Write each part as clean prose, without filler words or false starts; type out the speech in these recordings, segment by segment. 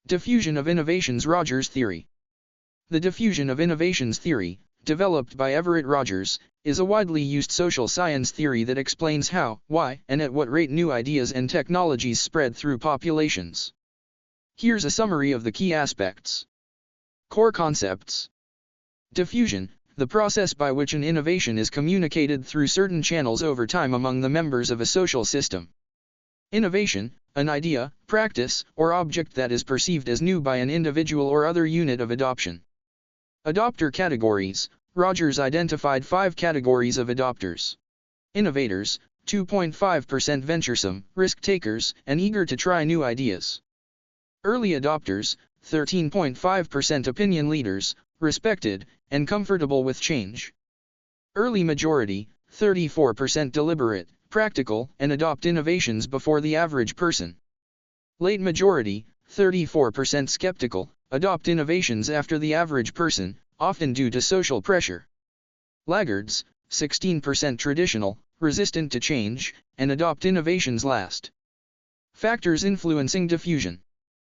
Diffusion of Innovations Rogers theory. The diffusion of innovations theory, developed by Everett Rogers, is a widely used social science theory that explains how, why, and at what rate new ideas and technologies spread through populations. Here's a summary of the key aspects. Core concepts. Diffusion, the process by which an innovation is communicated through certain channels over time among the members of a social system. Innovation, an idea, practice, or object that is perceived as new by an individual or other unit of adoption. Adopter categories. Rogers identified 5 categories of adopters. Innovators, 2.5% venturesome, risk-takers, and eager to try new ideas. Early adopters, 13.5% opinion leaders, respected, and comfortable with change. Early majority, 34% deliberate, practical, and adopt innovations before the average person. Late majority, 34% skeptical, adopt innovations after the average person, often due to social pressure. Laggards, 16% traditional, resistant to change, and adopt innovations last. Factors influencing diffusion.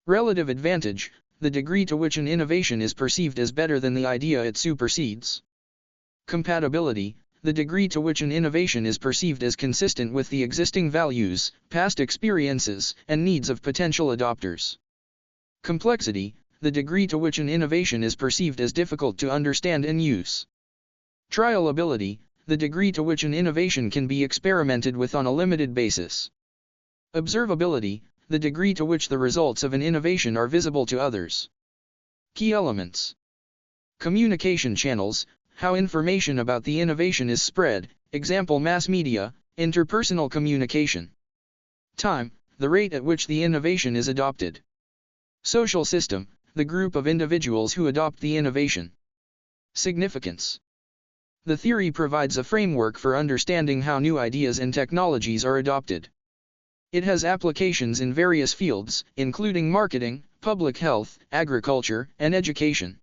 Relative advantage, the degree to which an innovation is perceived as better than the idea it supersedes. Compatibility, the degree to which an innovation is perceived as consistent with the existing values, past experiences, and needs of potential adopters. Complexity, the degree to which an innovation is perceived as difficult to understand and use. Trialability, the degree to which an innovation can be experimented with on a limited basis. Observability, the degree to which the results of an innovation are visible to others. Key elements. Communication channels, how information about the innovation is spread, example mass media, interpersonal communication. Time, the rate at which the innovation is adopted. Social system, the group of individuals who adopt the innovation. Significance. The theory provides a framework for understanding how new ideas and technologies are adopted. It has applications in various fields, including marketing, public health, agriculture, and education.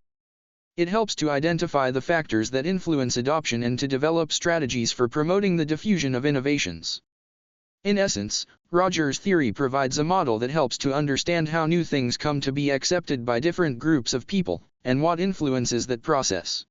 It helps to identify the factors that influence adoption and to develop strategies for promoting the diffusion of innovations. In essence, Rogers' theory provides a model that helps to understand how new things come to be accepted by different groups of people, and what influences that process.